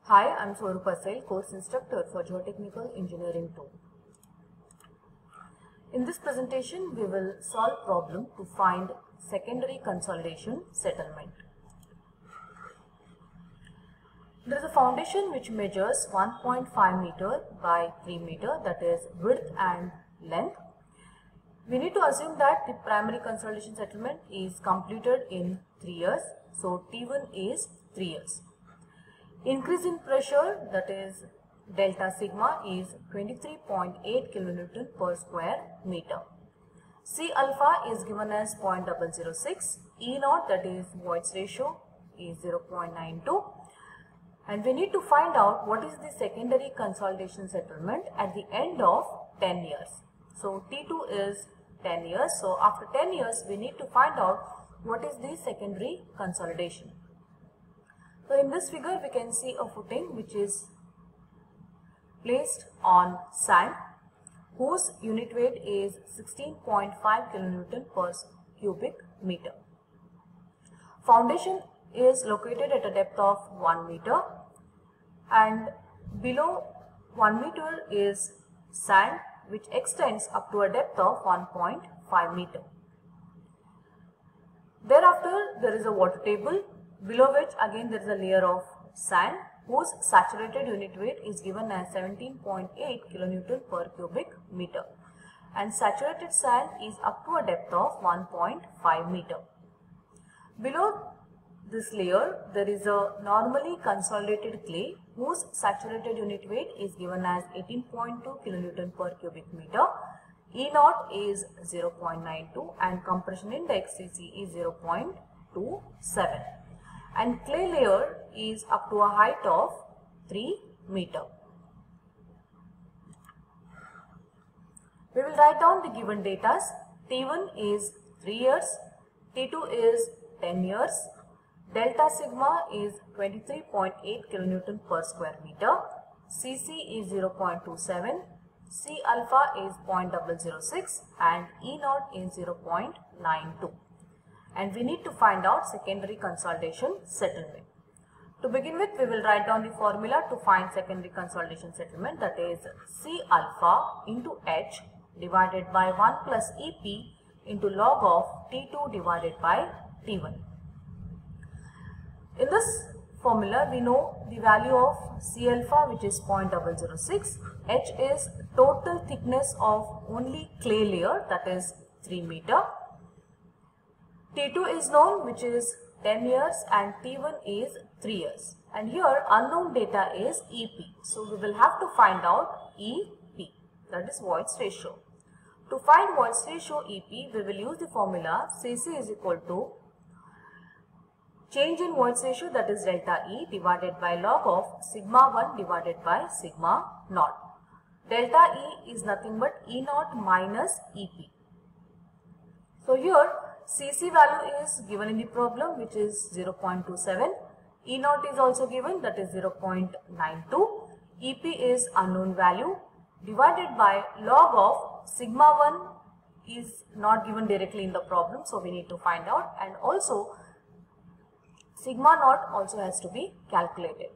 Hi, I'm Swarup Asel, course instructor for Geotechnical Engineering 2. In this presentation, we will solve problem to find secondary consolidation settlement. There is a foundation which measures 1.5 meter by 3 meter, that is width and length. We need to assume that the primary consolidation settlement is completed in 3 years. So T1 is 3 years. Increase in pressure, that is delta sigma, is 23.8 kilonewton per square meter. C alpha is given as 0.006. E naught, that is Voigt's ratio, is 0.92. And we need to find out what is the secondary consolidation settlement at the end of 10 years. So T2 is 10 years. So after 10 years, we need to find out what is the secondary consolidation. So in this figure, we can see a footing which is placed on sand, whose unit weight is 16.5 kilonewton per cubic meter. Foundation is located at a depth of 1 meter, and below 1 meter is sand which extends up to a depth of 1.5 meter. Thereafter, there is a water table, below which again there is a layer of sand whose saturated unit weight is given as 17.8 kilonewton per cubic meter, and saturated sand is up to a depth of 1.5 meter. Below this layer there is a normally consolidated clay whose saturated unit weight is given as 18.2 kilonewton per cubic meter. E naught is 0.92 and compression index Cc is 0.27. And clay layer is up to a height of 3 meter. We will write down the given data. T1 is 3 years, T2 is 10 years, delta sigma is 23.8 kilonewton per square meter, Cc is 0.27, C alpha is 0.006 and E naught is 0.92. And we need to find out secondary consolidation settlement. To begin with, we will write down the formula to find secondary consolidation settlement, that is C alpha into H divided by 1 plus EP into log of T2 divided by T1. In this formula, we know the value of C alpha, which is 0.006. H is total thickness of only clay layer, that is 3 meter. T2 is known, which is 10 years, and T1 is 3 years. And here unknown data is EP. So we will have to find out EP, that is Voigt's ratio. To find Voigt's ratio EP, we will use the formula Cc is equal to change in Voigt's ratio, that is delta E, divided by log of sigma 1 divided by sigma naught. Delta E is nothing but E naught minus EP. So here Cc value is given in the problem, which is 0.27. E naught is also given, that is 0.92. EP is unknown value, divided by log of sigma 1 is not given directly in the problem, so we need to find out, and also sigma naught also has to be calculated.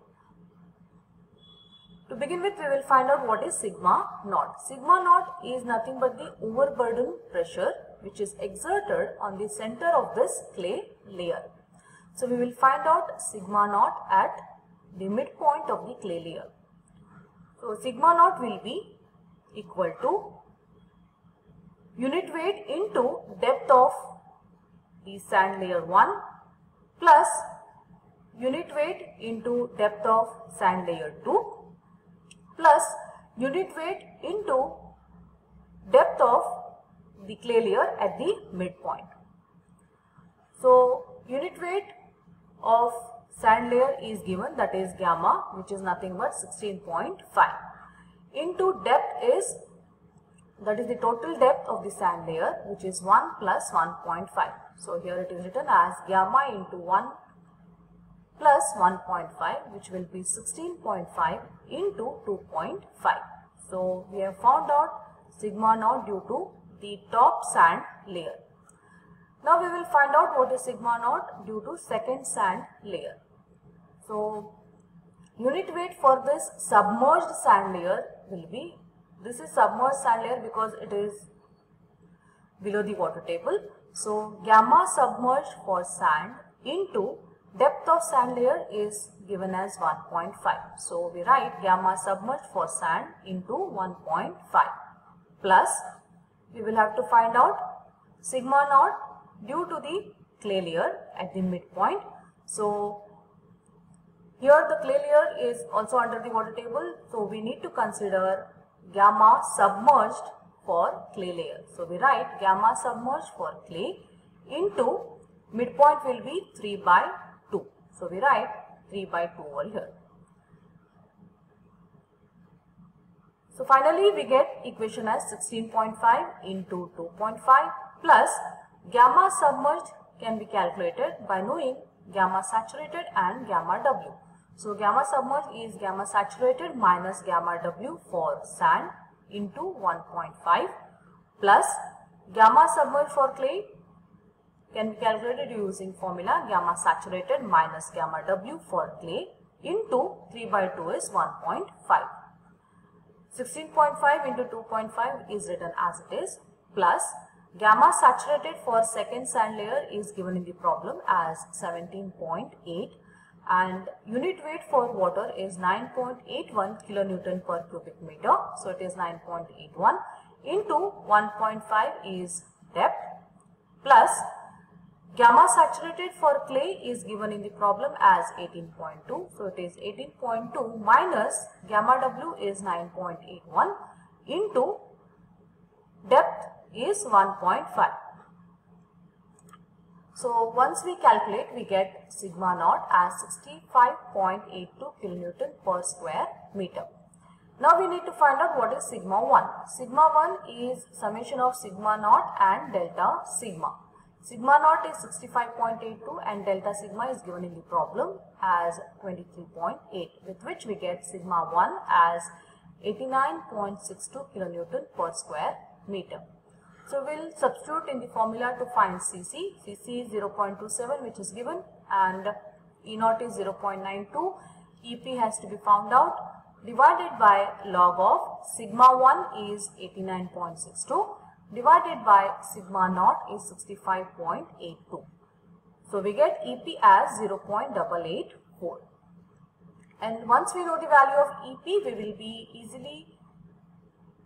To begin with, we will find out what is sigma naught. Sigma naught is nothing but the overburden pressure which is exerted on the center of this clay layer. So we will find out sigma naught at the midpoint of the clay layer. So sigma naught will be equal to unit weight into depth of the sand layer 1 plus unit weight into depth of sand layer 2 plus unit weight into depth of the clay layer at the midpoint. So unit weight of sand layer is given, that is gamma, which is nothing but 16.5, into depth is, that is the total depth of the sand layer, which is 1 plus 1.5. So here it is written as gamma into 1 plus 1.5, which will be 16.5 into 2.5. So we have found out sigma naught due to the top sand layer. Now we will find out what is sigma naught due to second sand layer. So Unit weight for this submerged sand layer will be, this is submerged sand layer because it is below the water table. So gamma submerged for sand into depth of sand layer is given as 1.5. So we write gamma submerged for sand into 1.5 plus we will have to find out sigma naught due to the clay layer at the midpoint. So here the clay layer is also under the water table, so we need to consider gamma submerged for clay layer. So we write gamma submerged for clay into midpoint will be 3 by 2. So we write 3 by 2 over here. So finally we get equation as 16.5 into 2.5 plus gamma submerged can be calculated by knowing gamma saturated and gamma W. So gamma submerged is gamma saturated minus gamma W for sand into 1.5 plus gamma submerged for clay can be calculated using formula gamma saturated minus gamma W for clay into 3 by 2 is 1.5. 16.5 into 2.5 is written as it is plus gamma saturated for second sand layer is given in the problem as 17.8 and unit weight for water is 9.81 kilonewton per cubic meter. So it is 9.81 into 1.5 is depth plus gamma saturated for clay is given in the problem as 18.2. So it is 18.2 minus gamma W is 9.81 into depth is 1.5. So once we calculate, we get sigma naught as 65.82 kilonewton per square meter. Now we need to find out what is sigma 1. Sigma 1 is summation of sigma naught and delta sigma. Sigma naught is 65.82 and delta sigma is given in the problem as 23.8, with which we get sigma 1 as 89.62 kilonewton per square meter. So we will substitute in the formula to find Cc. Cc is 0.27 which is given and E0 is 0.92. Ep has to be found out, divided by log of sigma 1 is 89.62 divided by sigma naught is 65.82. So we get Ep as 0.884. And once we know the value of Ep, we will be easily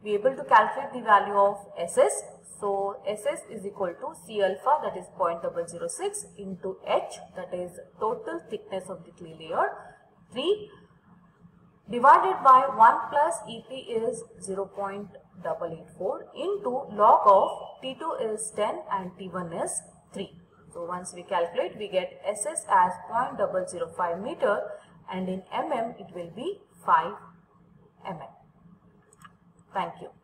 be able to calculate the value of Ss. So Ss is equal to C alpha, that is 0.006 into H, that is total thickness of the clay layer, 3 divided by 1 plus Ep is 0.884 into log of T2 is 10 and T1 is 3. So once we calculate, we get Ss as 0.005 meter and in mm it will be 5 mm. Thank you.